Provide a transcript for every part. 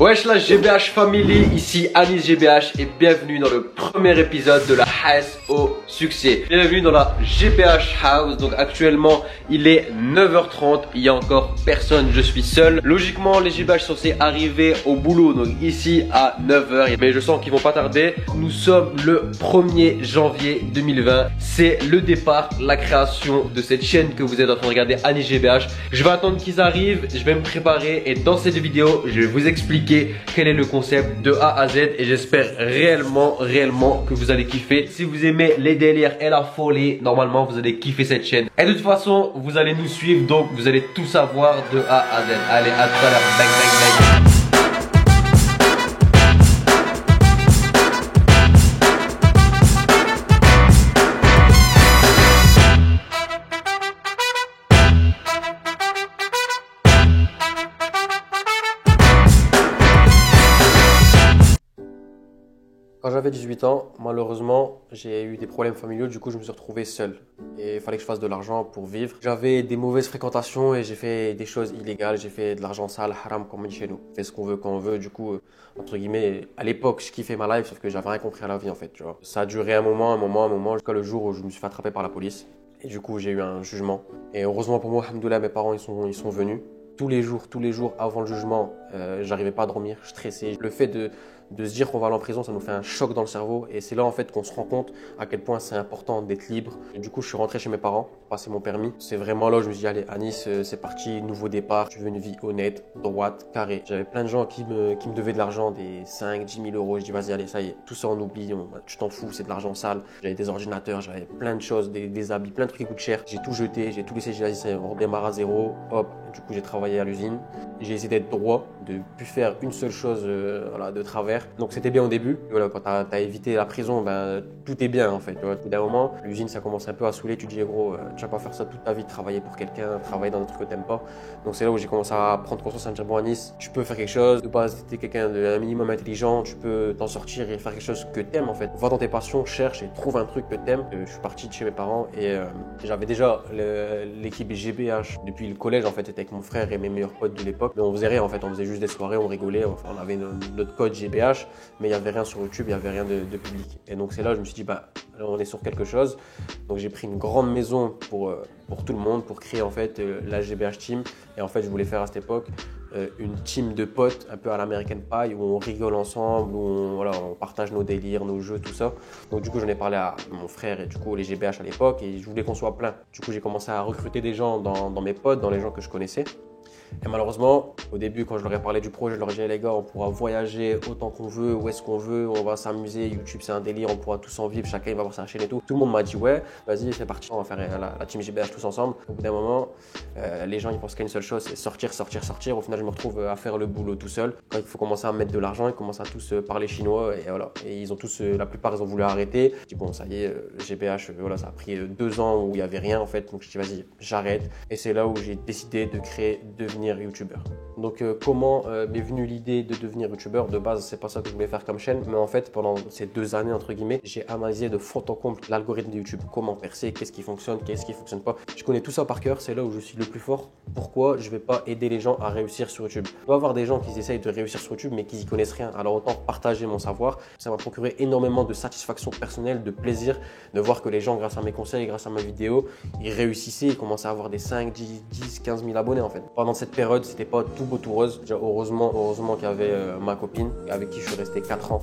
Wesh la GBH Family, ici Anis GBH et bienvenue dans le premier épisode de la Hasse au succès. Bienvenue dans la GBH House. Donc actuellement il est 9h30, il y a encore personne, je suis seul. Logiquement les GBH sont censés arriver au boulot, donc ici à 9h, mais je sens qu'ils vont pas tarder. Nous sommes le 1er janvier 2020, c'est le départ, la création de cette chaîne que vous êtes en train de regarder, Anis GBH. Je vais attendre qu'ils arrivent, je vais me préparer et dans cette vidéo je vais vous expliquer quel est le concept de A à Z et j'espère réellement que vous allez kiffer. Si vous aimez les délires et la folie, normalement vous allez kiffer cette chaîne. Et de toute façon, vous allez nous suivre, donc vous allez tout savoir de A à Z. Allez, à tout à l'heure. Bang, bang, bang. Quand j'avais 18 ans, malheureusement, j'ai eu des problèmes familiaux, du coup je me suis retrouvé seul. Et il fallait que je fasse de l'argent pour vivre. J'avais des mauvaises fréquentations et j'ai fait des choses illégales, j'ai fait de l'argent sale, haram comme on dit chez nous. On fait ce qu'on veut quand on veut, du coup, entre guillemets, à l'époque je kiffais ma life, sauf que j'avais rien compris à la vie en fait, tu vois. Ça a duré un moment, jusqu'à le jour où je me suis fait attraper par la police. Et du coup j'ai eu un jugement. Et heureusement pour moi, alhamdoulilah, mes parents ils sont venus. Tous les jours avant le jugement, j'arrivais pas à dormir, je stressais. Le fait de se dire qu'on va aller en prison, ça nous fait un choc dans le cerveau. Et c'est là en fait qu'on se rend compte à quel point c'est important d'être libre. Et du coup, je suis rentré chez mes parents pour passer mon permis. C'est vraiment là où je me suis dit, allez Anis, c'est parti, nouveau départ. Tu veux une vie honnête, droite, carrée. J'avais plein de gens qui me devaient de l'argent, des 5, 10 000 euros. Je dis, vas-y, allez, ça y est, tout ça on oublie, tu t'en fous, c'est de l'argent sale. J'avais des ordinateurs, j'avais plein de choses, des habits, plein de trucs qui coûtent cher. J'ai tout jeté, j'ai tout laissé, j'ai dit, on redémarre à zéro, hop. Du coup, j'ai travaillé à l'usine. J'ai essayé d'être droit, de ne plus faire une seule chose voilà, de travers. Donc c'était bien au début. Voilà, quand tu as évité la prison, ben, tout est bien en fait. Au bout d'un moment, l'usine ça commence un peu à saouler. Tu te dis gros, tu vas pas faire ça toute ta vie, travailler pour quelqu'un, travailler dans un truc que t'aimes pas. Donc c'est là où j'ai commencé à prendre conscience, à me dire bon Anis, tu peux faire quelque chose. De base, t'es quelqu'un d'un minimum intelligent, tu peux t'en sortir et faire quelque chose que t'aimes en fait. Va dans tes passions, cherche et trouve un truc que t'aimes. Je suis parti de chez mes parents et j'avais déjà l'équipe GBH depuis le collège en fait. C'était avec mon frère et mes meilleurs potes de l'époque. Mais on faisait rien en fait, on faisait juste des soirées, on rigolait, enfin, on avait notre code GBH, mais il n'y avait rien sur YouTube, il n'y avait rien de public. Et donc c'est là où je me suis dit, bah, on est sur quelque chose. Donc j'ai pris une grande maison pour tout le monde, pour créer en fait la GBH Team. Et en fait, je voulais faire à cette époque une team de potes, un peu à l'American Pie, où on rigole ensemble, où on partage nos délires, nos jeux, tout ça. Donc du coup, j'en ai parlé à mon frère et du coup les GBH à l'époque, et je voulais qu'on soit plein. Du coup, j'ai commencé à recruter des gens dans mes potes, dans les gens que je connaissais. Et malheureusement, au début, quand je leur ai parlé du projet, je leur ai dit les gars, on pourra voyager autant qu'on veut, où est-ce qu'on veut, on va s'amuser, YouTube c'est un délire, on pourra tous en vivre, chacun il va voir sa chaîne et tout. Tout le monde m'a dit ouais, vas-y, c'est parti, on va faire la team GBH tous ensemble. Au bout d'un moment, les gens ils pensent qu'à une seule chose, c'est sortir. Au final, je me retrouve à faire le boulot tout seul. Quand il faut commencer à mettre de l'argent, ils commencent à tous parler chinois et voilà. Et ils ont tous, la plupart, ils ont voulu arrêter. Je dis bon, ça y est, GBH, voilà, ça a pris 2 ans où il n'y avait rien en fait. Donc je dis vas-y, j'arrête. Et c'est là où j'ai décidé de devenir youtubeur. Donc comment m'est venue l'idée de devenir youtubeur? De base, c'est pas ça que je voulais faire comme chaîne, mais en fait pendant ces 2 années entre guillemets, j'ai analysé de fond en comble l'algorithme de YouTube, comment percer, qu'est-ce qui fonctionne pas. Je connais tout ça par cœur, c'est là où je suis le plus fort. Pourquoi je vais pas aider les gens à réussir sur YouTube? Il doit y avoir des gens qui essayent de réussir sur YouTube mais qui y connaissent rien, alors autant partager mon savoir. Ça m'a procuré énormément de satisfaction personnelle, de plaisir de voir que les gens, grâce à mes conseils, grâce à ma vidéo, ils réussissaient, ils commençaient à avoir des 5, 10, 15 000 abonnés en fait. Pendant cette période, c'était pas tout beau tout rose. Déjà, heureusement qu'il y avait ma copine avec qui je suis resté 4 ans.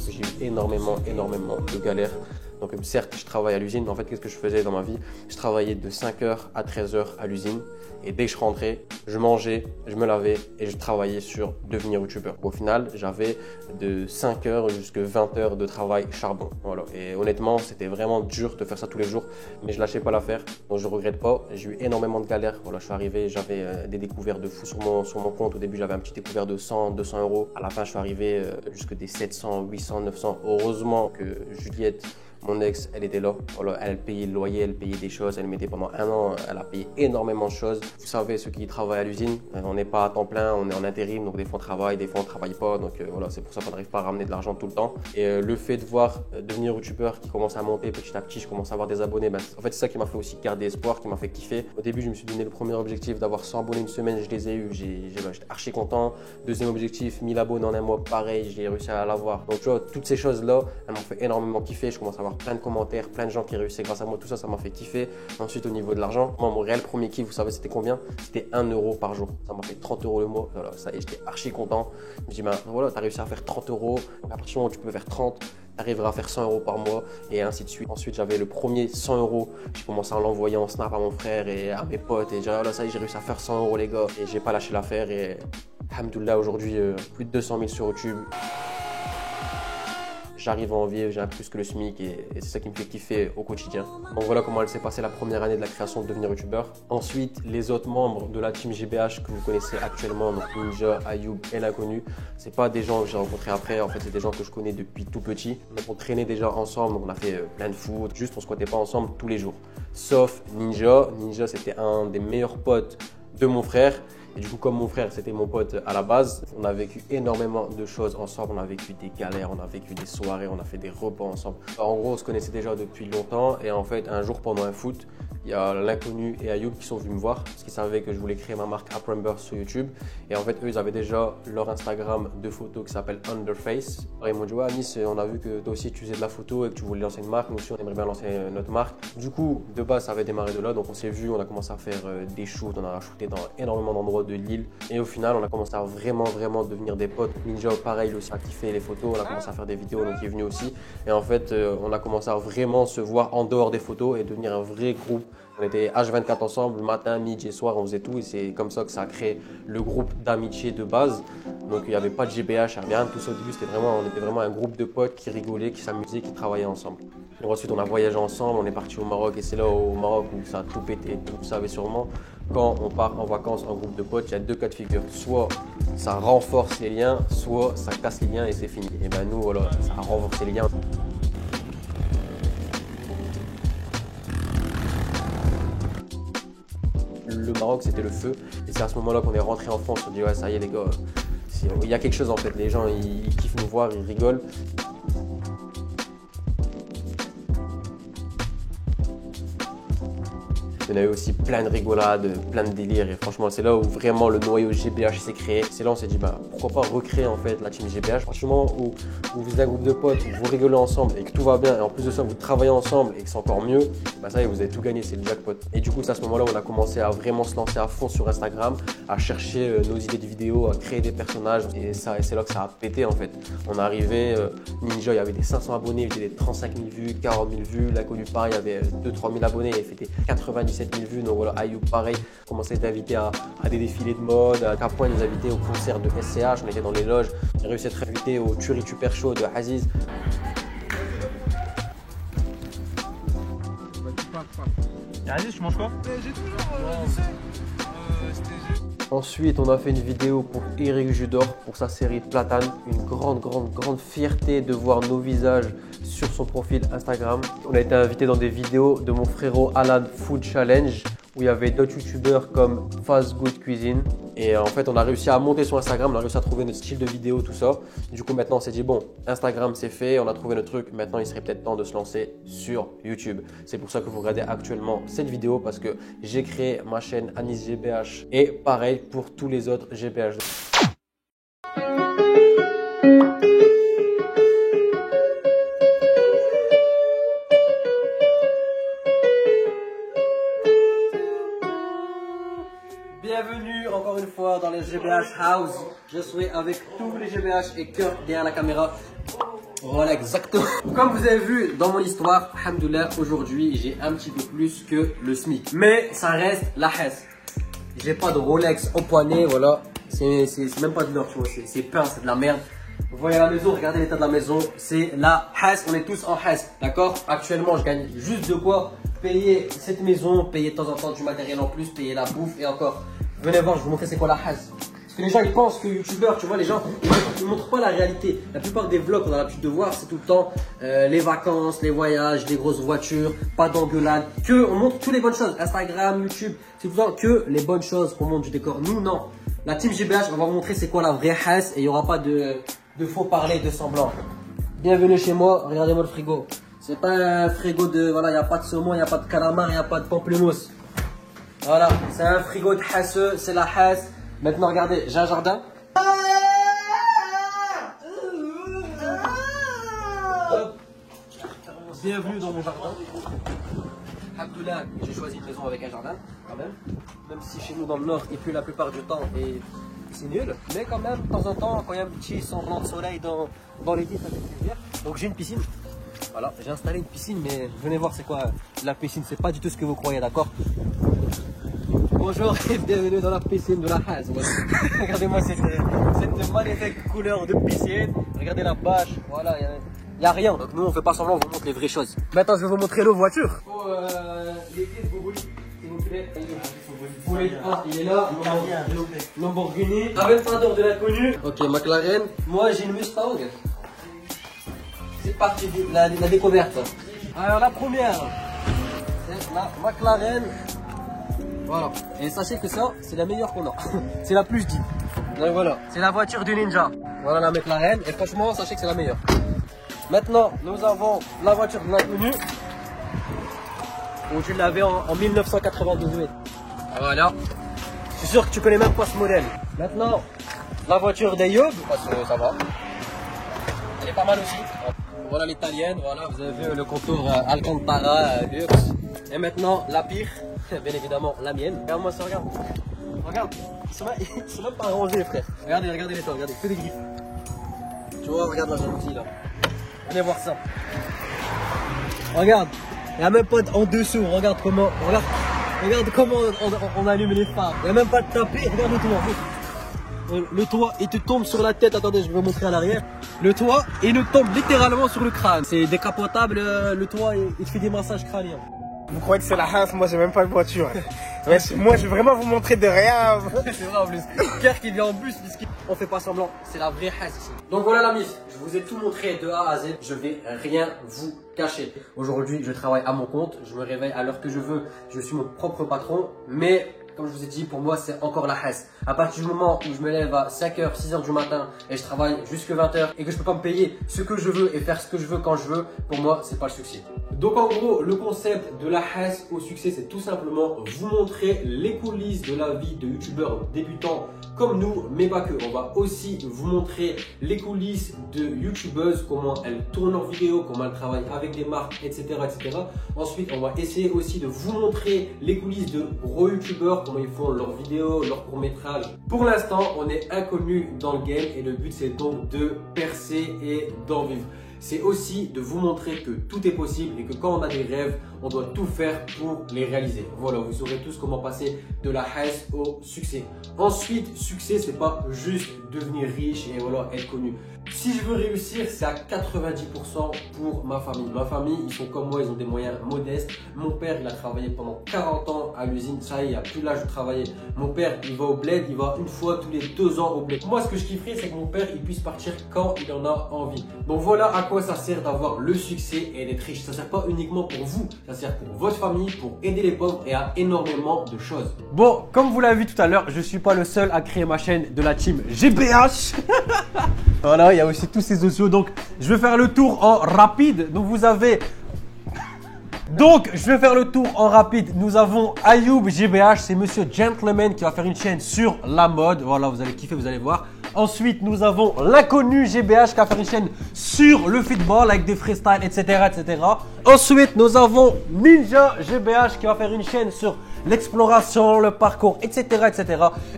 J'ai eu énormément de galères. Donc certes, je travaille à l'usine, mais en fait, qu'est-ce que je faisais dans ma vie? Je travaillais de 5h à 13h à l'usine. Et dès que je rentrais, je mangeais, je me lavais et je travaillais sur devenir youtubeur. Au final, j'avais de 5h jusqu'à 20h de travail charbon. Voilà. Et honnêtement, c'était vraiment dur de faire ça tous les jours, mais je lâchais pas l'affaire, donc je regrette pas. J'ai eu énormément de galères. Voilà, je suis arrivé, j'avais des découvertes de fou sur mon compte. Au début, j'avais un petit découvert de 100, 200 euros. À la fin, je suis arrivé jusqu'à des 700, 800, 900. Heureusement que Juliette Mon ex, elle était là. Voilà, elle payait le loyer, elle payait des choses. Elle m'aidait pendant 1 an. Elle a payé énormément de choses. Vous savez, ceux qui travaillent à l'usine, on n'est pas à temps plein, on est en intérim. Donc des fois on travaille, des fois on ne travaille pas. Donc voilà, c'est pour ça qu'on n'arrive pas à ramener de l'argent tout le temps. Et le fait de voir devenir youtubeur qui commence à monter petit à petit, je commence à avoir des abonnés. Ben, en fait, c'est ça qui m'a fait aussi garder espoir, qui m'a fait kiffer. Au début, je me suis donné le premier objectif d'avoir 100 abonnés une semaine. Je les ai eus. J'étais archi content. Deuxième objectif, 1000 abonnés en un mois. Pareil, j'ai réussi à l'avoir. Donc tu vois, toutes ces choses-là, elles m'ont fait énormément kiffer. Je commence à avoir plein de commentaires, plein de gens qui réussissent grâce à moi. Tout ça, ça m'a fait kiffer. Ensuite, au niveau de l'argent, moi, mon réel premier kiff, vous savez, c'était combien? C'était 1 euro par jour. Ça m'a fait 30 euros le mois. Voilà, ça y est, j'étais archi content. Je me dis, ben voilà, tu as réussi à faire 30 euros. À partir du moment où tu peux faire 30, tu arriveras à faire 100 euros par mois et ainsi de suite. Ensuite, j'avais le premier 100 euros. J'ai commencé à l'envoyer en snap à mon frère et à mes potes. Et j'ai dit, oh là, ça y est, j'ai réussi à faire 100 euros, les gars. Et j'ai pas lâché l'affaire. Et alhamdoulilah, aujourd'hui, plus de 200 000 sur YouTube. J'arrive à en vivre, j'ai un plus que le SMIC et c'est ça qui me fait kiffer au quotidien. Donc voilà comment elle s'est passée la première année de la création de devenir youtubeur. Ensuite, les autres membres de la team GBH que vous connaissez actuellement, donc Ninja, Ayoub et l'inconnu, c'est pas des gens que j'ai rencontrés après, en fait c'est des gens que je connais depuis tout petit. Donc on traînait déjà ensemble, donc on a fait plein de foot, juste on squattait pas ensemble tous les jours. Sauf Ninja. Ninja c'était un des meilleurs potes de mon frère. Et du coup, comme mon frère, c'était mon pote à la base, on a vécu énormément de choses ensemble. On a vécu des galères, on a vécu des soirées, on a fait des repas ensemble. En gros, on se connaissait déjà depuis longtemps. Et en fait, un jour, pendant un foot, il y a l'inconnu et Ayoub qui sont venus me voir parce qu'ils savaient que je voulais créer ma marque Aprember sur YouTube. Et en fait, eux, ils avaient déjà leur Instagram de photos qui s'appelle Underface. Alors, ils m'ont dit, ouais, Anis, on a vu que toi aussi tu faisais de la photo et que tu voulais lancer une marque. Nous aussi, on aimerait bien lancer notre marque. Du coup, de base, ça avait démarré de là. Donc, on s'est vu, on a commencé à faire des shoots, on a shooté dans énormément d'endroits de l'île. Et au final, on a commencé à vraiment devenir des potes. Ninja, pareil, il aussi a kiffé les photos. On a commencé à faire des vidéos, donc il est venu aussi. Et en fait, on a commencé à vraiment se voir en dehors des photos et devenir un vrai groupe. On était H24 ensemble, matin, midi et soir, on faisait tout. Et c'est comme ça que ça a créé le groupe d'amitié de base. Donc il n'y avait pas de GBH, rien de tout ça au début. On était vraiment un groupe de potes qui rigolaient, qui s'amusaient, qui travaillaient ensemble. Et ensuite, on a voyagé ensemble, on est parti au Maroc. Et c'est là au Maroc où ça a tout pété. Vous savez sûrement, quand on part en vacances en groupe de potes, il y a deux cas de figure. Soit ça renforce les liens, soit ça casse les liens et c'est fini. Et ben nous, voilà, ça a renforcé les liens. Le Maroc, c'était le feu. Et c'est à ce moment-là qu'on est rentré en France. On dit, ouais, ça y est, les gars, il y a quelque chose en fait. Les gens, ils kiffent nous voir, ils rigolent. Il y en a eu aussi plein de rigolades, plein de délires. Et franchement, c'est là où vraiment le noyau GBH s'est créé. C'est là où on s'est dit, bah, pourquoi pas recréer en fait la team GBH. Franchement, où vous êtes un groupe de potes, vous rigolez ensemble et que tout va bien. Et en plus de ça, vous travaillez ensemble et que c'est encore mieux. Bah ça y est, vous avez tout gagné, c'est le jackpot. Et du coup, c'est à ce moment-là où on a commencé à vraiment se lancer à fond sur Instagram, à chercher nos idées de vidéos, à créer des personnages. Et c'est là que ça a pété en fait. On est arrivé, Ninja, il y avait des 500 abonnés, il y avait des 35 000 vues, 40 000 vues. L'inconnu, pareil, il y avait 2-3 000 abonnés, il fait des 97 000 vues. Donc voilà, Ayoub, pareil, commençait à être invité à des défilés de mode. À un point, il nous invitait au concert de SCH, on était dans les loges. J'ai réussi à être invité au Turi Super Show de Aziz. Aziz, tu manges quoi? J'ai toujours Ensuite, on a fait une vidéo pour Eric Judor pour sa série Platane. Une grande fierté de voir nos visages sur son profil Instagram. On a été invité dans des vidéos de mon frérot Alan Food Challenge où il y avait d'autres youtubeurs comme Fast Good Cuisine. Et en fait, on a réussi à monter sur Instagram, on a réussi à trouver notre style de vidéo, tout ça. Du coup, maintenant, on s'est dit, bon, Instagram, c'est fait, on a trouvé notre truc. Maintenant, il serait peut-être temps de se lancer sur YouTube. C'est pour ça que vous regardez actuellement cette vidéo parce que j'ai créé ma chaîne Anis GBH. Et pareil pour tous les autres GBH. Bienvenue encore une fois dans les GBH House. Je suis avec tous les GBH et Kurt derrière la caméra. Voilà, exactement. Comme vous avez vu dans mon histoire, alhamdoulilah, aujourd'hui j'ai un petit peu plus que le SMIC. Mais ça reste la Hesse. J'ai pas de Rolex au poignet, voilà. C'est même pas de l'or, tu vois, c'est peint, c'est de la merde. Vous voyez la maison, regardez l'état de la maison, c'est la Hesse, on est tous en Hesse, d'accord? Actuellement, je gagne juste de quoi payer cette maison, payer de temps en temps du matériel en plus, payer la bouffe et encore. Venez voir, je vais vous montrer c'est quoi la Hesse. que les gens ils pensent que youtubeur, tu vois, les gens ils ne montrent pas la réalité. La plupart des vlogs qu'on a l'habitude de voir, c'est tout le temps les vacances, les voyages, les grosses voitures, pas d'engueulade. On montre toutes les bonnes choses. Instagram, YouTube, c'est tout le temps que les bonnes choses qu'on montre du décor. Nous, non. La team GBH, on va vous montrer c'est quoi la vraie hasse et il n'y aura pas de faux parler, de semblant. Bienvenue chez moi, regardez-moi le frigo. C'est pas un frigo de, voilà, il n'y a pas de saumon, il n'y a pas de calamar, il n'y a pas de pamplemousse. Voilà, c'est un frigo de hasseux, c'est la hasse. Maintenant, regardez, j'ai un jardin. Hop. Bienvenue dans mon jardin. Alhamdoulilah, j'ai choisi une maison avec un jardin, quand même. Même si chez nous dans le nord, il pleut la plupart du temps et c'est nul. Mais quand même, de temps en temps, quand il y a un petit semblant de soleil dans l'été, ça fait plaisir. Donc j'ai une piscine. Voilà, j'ai installé une piscine, mais venez voir c'est quoi la piscine. C'est pas du tout ce que vous croyez, d'accord? Bonjour et bienvenue dans la piscine de la Haze. Regardez-moi cette magnifique couleur de piscine. Regardez la bâche, voilà, il n'y a rien. Donc nous on fait pas semblant, on vous montre les vraies choses. Maintenant je vais vous montrer nos voitures. Les clés de vos bolides, s'il vous plaît. Il est là, Lamborghini. Aventador de l'inconnu. Ok, McLaren. Moi j'ai une Mustang. C'est parti, la découverte. Alors la première, c'est la McLaren. Voilà. Et sachez que ça, c'est la meilleure qu'on a. C'est la plus dit. Donc voilà. C'est la voiture du Ninja. Voilà la McLaren. Et franchement, sachez que c'est la meilleure. Maintenant, nous avons la voiture de l'inconnu. Où tu l'avais en 1998. Voilà. Je suis sûr que tu connais même pas ce modèle. Maintenant, la voiture d'Ayoub. Parce que ça va. Elle est pas mal aussi. Voilà l'italienne. Voilà, vous avez vu le contour Alcantara luxe. Et maintenant, la pire. Bien évidemment la mienne. Regarde-moi ça, regarde. Regarde, ils sont même pas rangés, frère. Regardez les toits, regardez, que des griffes. Tu vois, regarde la gentille là. Venez voir ça. Regarde, il n'y a même pas en dessous. Regarde comment on allume les phares. Il n'y a même pas de tapis. Regarde le toit. Le toit, il te tombe sur la tête. Attendez, je vais vous montrer à l'arrière. Le toit, il nous tombe littéralement sur le crâne. C'est décapotable. Le toit, il te fait des massages crâniens. Vous croyez que c'est la hasse? Moi j'ai même pas de voiture. Ouais, moi je vais vraiment vous montrer de rien. C'est vrai en plus. Pierre qui vient en bus, on fait pas semblant. C'est la vraie hasse ici. Donc voilà la mise. Je vous ai tout montré de A à Z. Je vais rien vous cacher. Aujourd'hui, je travaille à mon compte. Je me réveille à l'heure que je veux. Je suis mon propre patron. Mais comme je vous ai dit, pour moi, c'est encore la hasse. À partir du moment où je me lève à 5h, 6h du matin et je travaille jusque 20h et que je peux pas me payer ce que je veux et faire ce que je veux quand je veux, pour moi, c'est pas le succès. Donc en gros, le concept de la hasse au succès, c'est tout simplement vous montrer les coulisses de la vie de youtubeurs débutants comme nous, mais pas que. On va aussi vous montrer les coulisses de youtubeuses, comment elles tournent leurs vidéos, comment elles travaillent avec des marques, etc., etc. Ensuite, on va essayer aussi de vous montrer les coulisses de gros youtubeurs, comment ils font leurs vidéos, leurs courts-métrages. Pour l'instant, on est inconnus dans le game et le but, c'est donc de percer et d'en vivre. C'est aussi de vous montrer que tout est possible et que quand on a des rêves, on doit tout faire pour les réaliser. Voilà, vous saurez tous comment passer de la hasse au succès. Ensuite, succès, c'est pas juste devenir riche et voilà, être connu. Si je veux réussir, c'est à 90% pour ma famille. Ma famille, ils sont comme moi, ils ont des moyens modestes. Mon père, il a travaillé pendant 40 ans à l'usine. Ça y est, il n'a plus l'âge de travailler. Mon père, il va au bled, il va une fois tous les 2 ans au bled. Moi, ce que je kifferais, c'est que mon père, il puisse partir quand il en a envie. Donc voilà à quoi ça sert d'avoir le succès et d'être riche. Ça sert pas uniquement pour vous, ça sert pour votre famille, pour aider les pauvres et à énormément de choses. Bon, comme vous l'avez vu tout à l'heure, je suis pas le seul à créer ma chaîne de la team GBH. Voilà, il y a aussi tous ces sociaux. Donc, je vais faire le tour en rapide. Donc, je vais faire le tour en rapide. Nous avons Ayoub GBH, c'est Monsieur Gentleman qui va faire une chaîne sur la mode. Voilà, vous allez kiffer, vous allez voir. Ensuite, nous avons l'inconnu GBH qui va faire une chaîne sur le football avec des freestyles, etc., etc. Ensuite, nous avons Ninja GBH qui va faire une chaîne sur l'exploration, le parcours, etc., etc.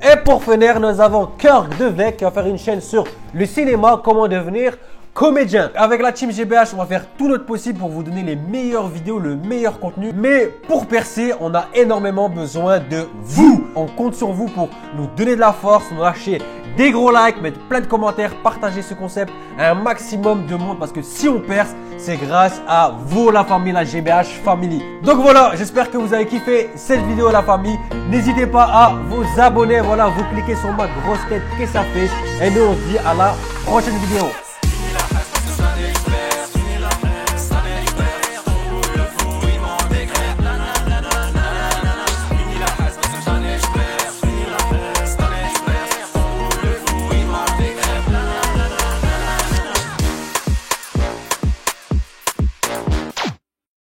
Et pour finir, nous avons Kirk Devec qui va faire une chaîne sur le cinéma, comment devenir comédien. Avec la team GBH, on va faire tout notre possible pour vous donner les meilleures vidéos, le meilleur contenu. Mais pour percer, on a énormément besoin de vous. On compte sur vous pour nous donner de la force, nous lâcher des gros likes, mettre plein de commentaires, partager ce concept à un maximum de monde parce que si on perce, c'est grâce à vous la famille, la GBH Family. Donc voilà, j'espère que vous avez kiffé cette vidéo la famille. N'hésitez pas à vous abonner, voilà, vous cliquez sur ma grosse tête que ça fait. Et nous on se dit à la prochaine vidéo.